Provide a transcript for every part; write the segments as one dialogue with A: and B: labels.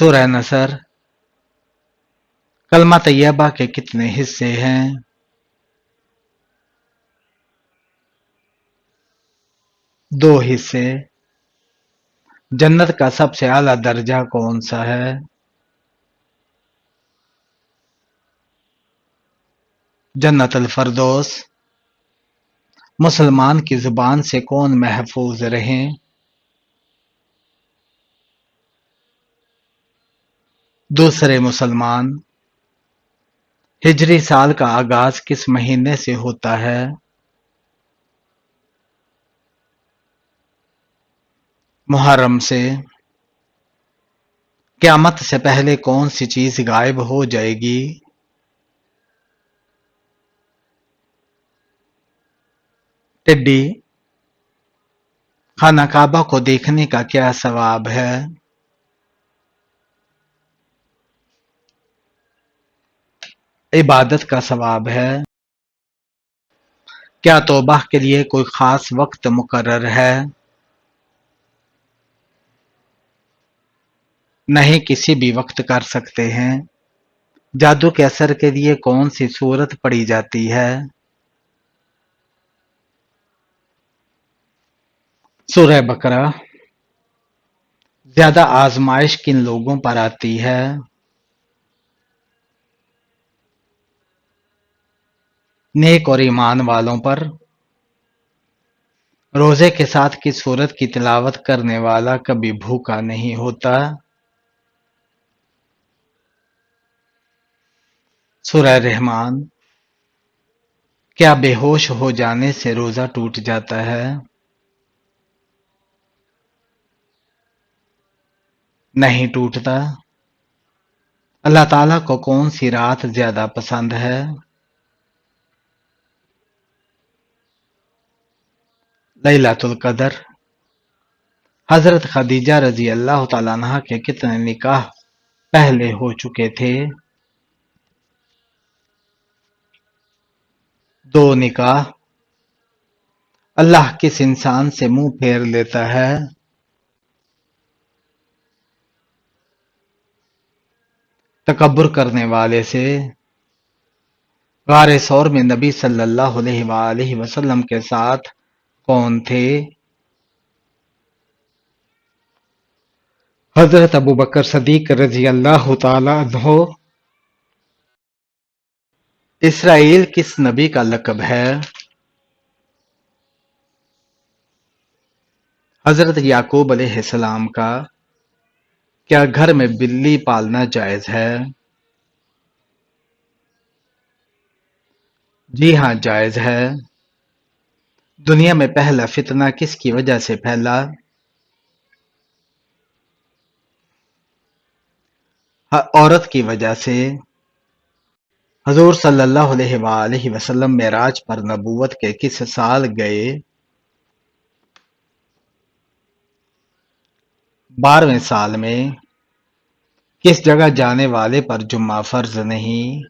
A: سورہ نصر کلمہ طیبہ کے کتنے حصے ہیں؟ 2 حصے۔ جنت کا سب سے اعلیٰ درجہ کون سا ہے؟ جنت الفردوس۔ مسلمان کی زبان سے کون محفوظ رہیں؟ دوسرے مسلمان۔ ہجری سال کا آغاز کس مہینے سے ہوتا ہے؟ محرم سے۔ قیامت سے پہلے کون سی چیز غائب ہو جائے گی؟ ٹڈی۔ خانہ کعبہ کو دیکھنے کا کیا ثواب ہے؟ عبادت کا ثواب ہے۔ کیا توبہ کے لیے کوئی خاص وقت مقرر ہے؟ نہیں، کسی بھی وقت کر سکتے ہیں۔ جادو کے اثر کے لیے کون سی سورت پڑھی جاتی ہے؟ سورہ بقرہ۔ زیادہ آزمائش کن لوگوں پر آتی ہے؟ نیک اور ایمان والوں پر۔ روزے کے ساتھ کس سورت کی تلاوت کرنے والا کبھی بھوکا نہیں ہوتا؟ سورہ رحمان۔ کیا بے ہوش ہو جانے سے روزہ ٹوٹ جاتا ہے؟ نہیں ٹوٹتا۔ اللہ تعالیٰ کو کون سی رات زیادہ پسند ہے؟ لیلۃ القدر۔ حضرت خدیجہ رضی اللہ تعالیٰ عنہا کے کتنے نکاح پہلے ہو چکے تھے؟ 2 نکاح۔ اللہ کس انسان سے منہ پھیر لیتا ہے؟ تکبر کرنے والے سے۔ غار ثور میں نبی صلی اللہ علیہ وآلہ وسلم کے ساتھ کون تھے؟ حضرت ابوبکر صدیق رضی اللہ تعالی عنہ۔ اسرائیل کس نبی کا لقب ہے؟ حضرت یعقوب علیہ السلام کا۔ کیا گھر میں بلی پالنا جائز ہے؟ جی ہاں، جائز ہے۔ دنیا میں پہلا فتنہ کس کی وجہ سے پھیلا؟ عورت کی وجہ سے۔ حضور صلی اللہ علیہ وآلہ وسلم معراج پر نبوت کے کس سال گئے؟ 12ویں سال میں۔ کس جگہ جانے والے پر جمعہ فرض نہیں؟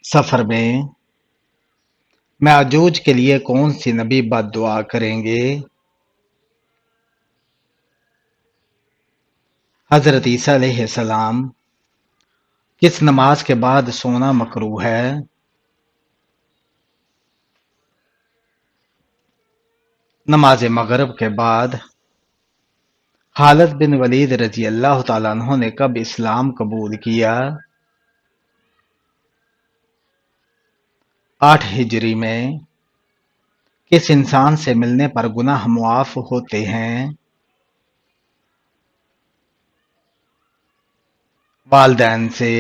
A: سفر میں۔ یاجوج کے لیے کون سی نبی بد دعا کریں گے؟ حضرت عیسیٰ علیہ السلام۔ کس نماز کے بعد سونا مکروہ ہے؟ نماز مغرب کے بعد۔ خالد بن ولید رضی اللہ تعالیٰ عنہ نے کب اسلام قبول کیا؟ 8 ہجری میں۔ کس انسان سے ملنے پر گناہ معاف ہوتے ہیں؟ والدین سے۔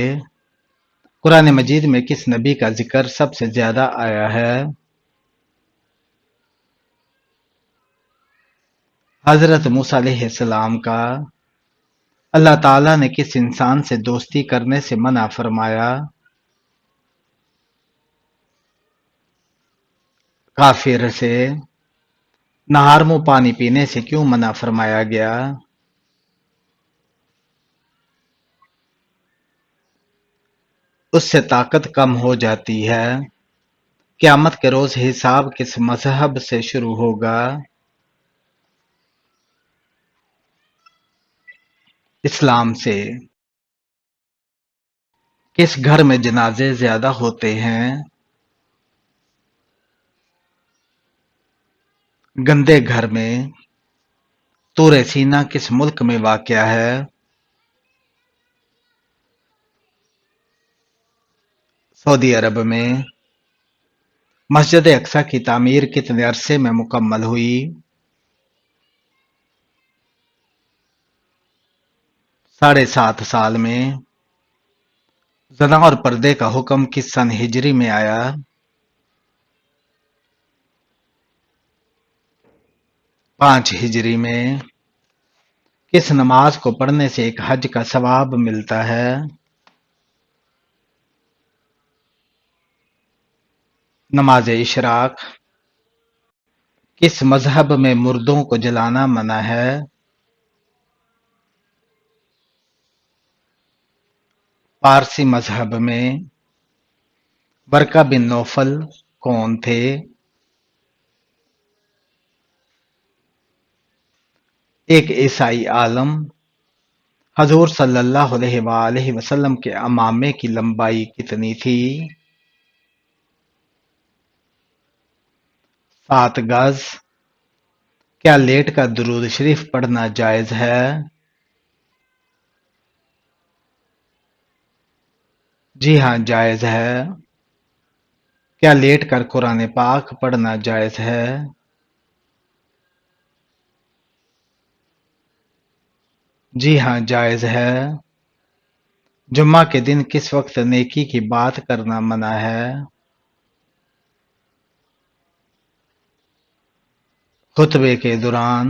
A: قرآن مجید میں کس نبی کا ذکر سب سے زیادہ آیا ہے؟ حضرت موسیٰ علیہ السلام کا۔ اللہ تعالیٰ نے کس انسان سے دوستی کرنے سے منع فرمایا؟ کافر سے۔ نہار منہ پانی پینے سے کیوں منع فرمایا گیا؟ اس سے طاقت کم ہو جاتی ہے۔ قیامت کے روز حساب کس مذہب سے شروع ہوگا؟ اسلام سے کس گھر میں جنازے زیادہ ہوتے ہیں؟ گندے گھر میں۔ طور سینا کس ملک میں واقع ہے؟ سعودی عرب میں۔ مسجد اقصی کی تعمیر کتنے عرصے میں مکمل ہوئی؟ 7.5 سال میں۔ زنا اور پردے کا حکم کس سن ہجری میں آیا؟ 5 ہجری میں۔ کس نماز کو پڑھنے سے ایک حج کا ثواب ملتا ہے؟ نماز اشراق۔ کس مذہب میں مردوں کو جلانا منع ہے؟ پارسی مذہب میں۔ ورقہ بن نوفل کون تھے؟ ایک عیسائی عالم۔ حضور صلی اللہ علیہ وآلہ وسلم کے عمامے کی لمبائی کتنی تھی؟ 7 گز۔ کیا لیٹ کر درود شریف پڑھنا جائز ہے؟ جی ہاں، جائز ہے۔ کیا لیٹ کر قرآن پاک پڑھنا جائز ہے؟ جی ہاں، جائز ہے۔ جمعہ کے دن کس وقت نیکی کی بات کرنا منع ہے؟ خطبے کے دوران۔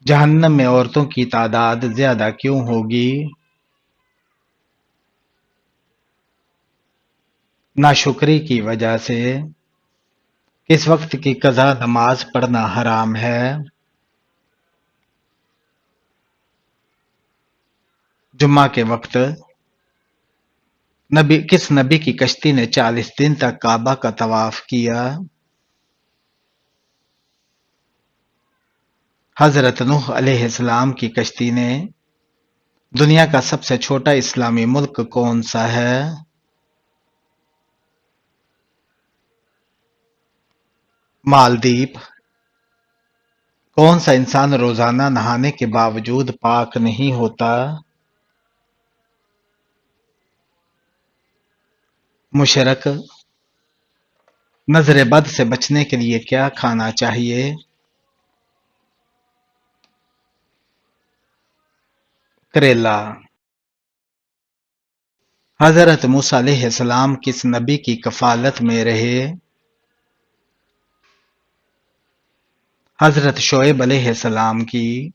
A: جہنم میں عورتوں کی تعداد زیادہ کیوں ہوگی؟ ناشکری کی وجہ سے۔ کس وقت کی قضا نماز پڑھنا حرام ہے؟ جمعہ کے وقت۔ کس نبی کی کشتی نے 40 دن تک کعبہ کا طواف کیا؟ حضرت نوح علیہ السلام کی کشتی نے۔ دنیا کا سب سے چھوٹا اسلامی ملک کون سا ہے؟ مالدیپ۔ کون سا انسان روزانہ نہانے کے باوجود پاک نہیں ہوتا؟ مشرک۔ نظر بد سے بچنے کے لیے کیا کھانا چاہیے؟ کریلا۔ حضرت موسیٰ علیہ السلام کس نبی کی کفالت میں رہے؟ حضرت شعیب علیہ السلام کی۔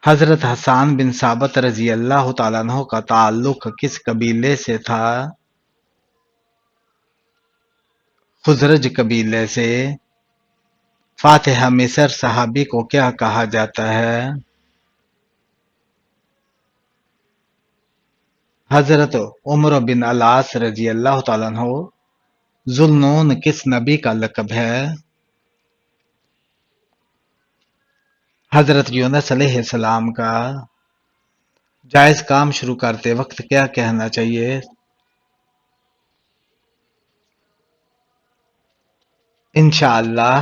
A: حضرت حسان بن ثابت رضی اللہ تعالیٰ عنہ کا تعلق کس قبیلے سے تھا؟ خزرج قبیلے سے۔ فاتح مصر صحابی کو کیا کہا جاتا ہے؟ حضرت عمر بن العاص رضی اللہ تعالیٰ عنہ۔ ذوالنون کس نبی کا لقب ہے؟ حضرت یونس علیہ السلام کا۔ جائز کام شروع کرتے وقت کیا کہنا چاہیے؟ انشاءاللہ۔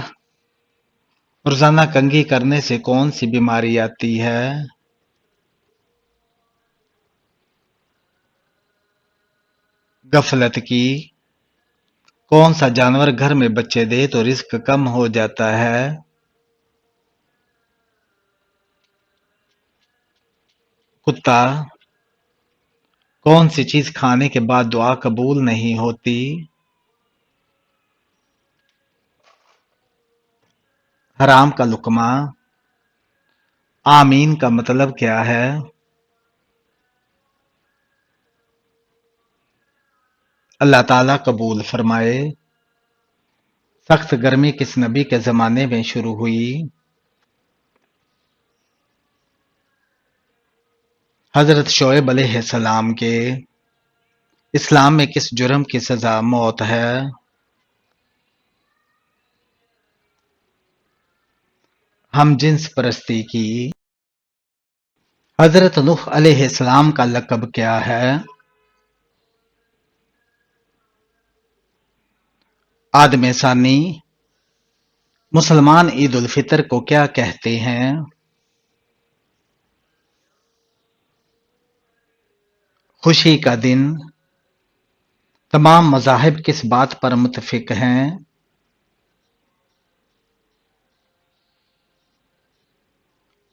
A: روزانہ کنگھی کرنے سے کون سی بیماری آتی ہے؟ غفلت کی۔ کون سا جانور گھر میں بچے دے تو رزق کم ہو جاتا ہے؟ کتا۔ کون سی چیز کھانے کے بعد دعا قبول نہیں ہوتی؟ حرام کا لقمہ۔ آمین کا مطلب کیا ہے؟ اللہ تعالیٰ قبول فرمائے۔ سخت گرمی کس نبی کے زمانے میں شروع ہوئی؟ حضرت شعیب علیہ السلام کے۔ اسلام میں کس جرم کی سزا موت ہے؟ ہم جنس پرستی کی۔ حضرت نوح علیہ السلام کا لقب کیا ہے؟ آدم ثانی۔ مسلمان عید الفطر کو کیا کہتے ہیں؟ خوشی کا دن۔ تمام مذاہب کس بات پر متفق ہیں؟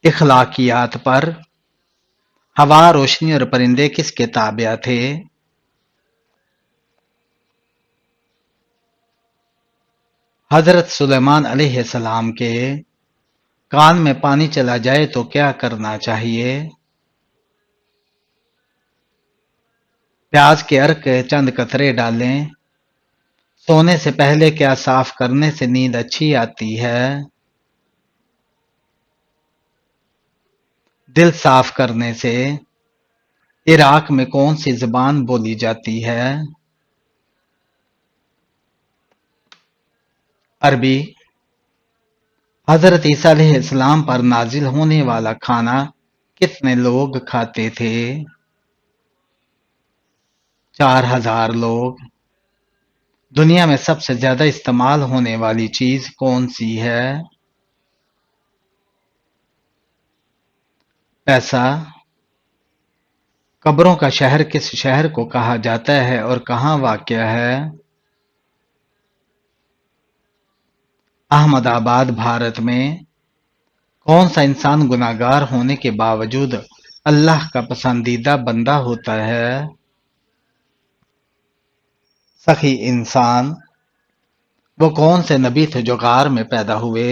A: اخلاقیات پر۔ ہوا، روشنی اور پرندے کس کے تابع تھے؟ حضرت سلیمان علیہ السلام کے کان میں پانی چلا جائے تو کیا کرنا چاہیے؟ پیاز کے عرق کے چند قطرے ڈالیں۔ سونے سے پہلے کیا صاف کرنے سے نیند اچھی آتی ہے؟ دل صاف کرنے سے۔ عراق میں کون سی زبان بولی جاتی ہے؟ عربی۔ حضرت عیسیٰ علیہ السلام پر نازل ہونے والا کھانا کتنے لوگ کھاتے تھے؟ 4000 لوگ۔ دنیا میں سب سے زیادہ استعمال ہونے والی چیز کون سی ہے؟ پیسہ۔ قبروں کا شہر کس شہر کو کہا جاتا ہے اور کہاں واقع ہے؟ احمد آباد، بھارت میں۔ کون سا انسان گناہگار ہونے کے باوجود اللہ کا پسندیدہ بندہ ہوتا ہے؟ سخی انسان۔ وہ کون سے نبی تھے جو غار میں پیدا ہوئے؟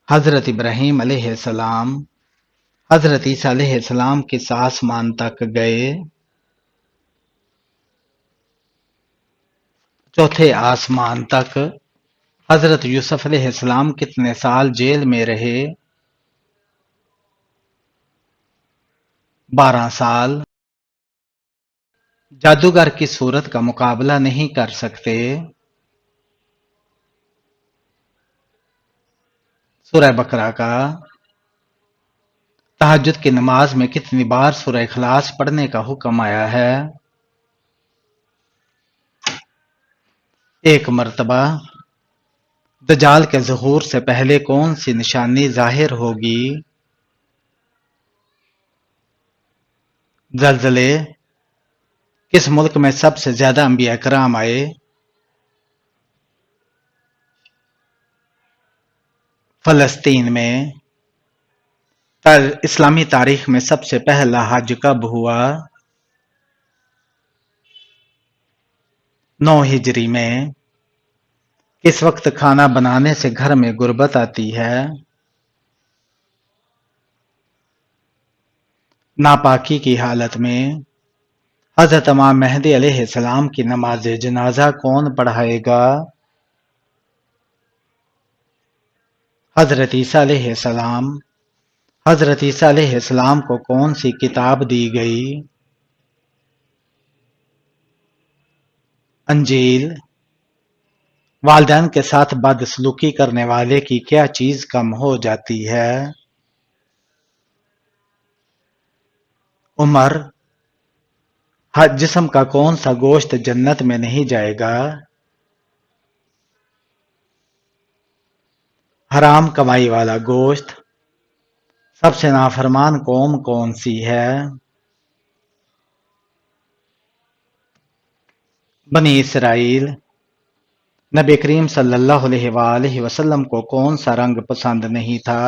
A: حضرت ابراہیم علیہ السلام۔ حضرت عیسیٰ علیہ السلام کس آسمان تک گئے؟ چوتھے آسمان تک۔ حضرت یوسف علیہ السلام کتنے سال جیل میں رہے؟ 12 سال۔ جادوگر کی صورت کا مقابلہ نہیں کر سکتے؟ سورہ بقرہ کا۔ تہجد کی نماز میں کتنی بار سورہ اخلاص پڑھنے کا حکم آیا ہے؟ 1 مرتبہ۔ دجال کے ظہور سے پہلے کون سی نشانی ظاہر ہوگی؟ زلزلے۔ کس ملک میں سب سے زیادہ انبیاء کرام آئے؟ فلسطین میں۔ اسلامی تاریخ میں سب سے پہلا حج کب ہوا؟ 9 ہجری میں۔ کس وقت کھانا بنانے سے گھر میں غربت آتی ہے؟ ناپاکی کی حالت میں۔ حضرت امام مہدی علیہ السلام کی نماز جنازہ کون پڑھائے گا؟ حضرت عیسیٰ علیہ السلام۔ حضرت عیسیٰ علیہ السلام کو کون سی کتاب دی گئی؟ انجیل۔ والدین کے ساتھ بدسلوکی کرنے والے کی کیا چیز کم ہو جاتی ہے؟ عمر۔ ہر جسم کا کون سا گوشت جنت میں نہیں جائے گا؟ حرام کمائی والا گوشت۔ سب سے نافرمان قوم کون سی ہے؟ بنی اسرائیل۔ نبی کریم صلی اللہ علیہ وآلہ وسلم کو کون سا رنگ پسند نہیں تھا؟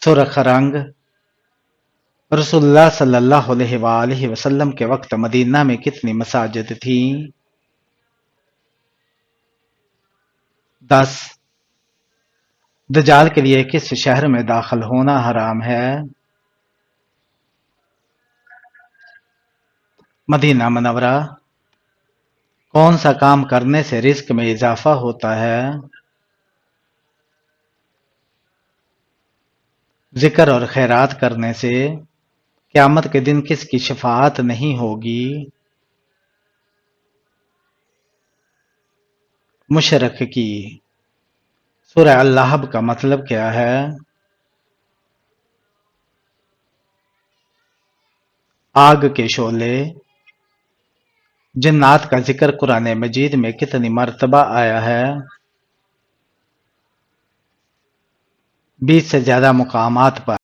A: سرخ رنگ۔ رسول اللہ صلی اللہ علیہ وآلہ وسلم کے وقت مدینہ میں کتنی مساجد تھیں؟ 10۔ دجال کے لیے کس شہر میں داخل ہونا حرام ہے؟ مدینہ منورہ۔ کون سا کام کرنے سے رزق میں اضافہ ہوتا ہے؟ ذکر اور خیرات کرنے سے۔ قیامت کے دن کس کی شفاعت نہیں ہوگی؟ مشرق کی۔ سورہ اللہب کا مطلب کیا ہے؟ آگ کے شعلے۔ جنات کا ذکر قرآن مجید میں کتنی مرتبہ آیا ہے؟ 20 سے زیادہ مقامات پر۔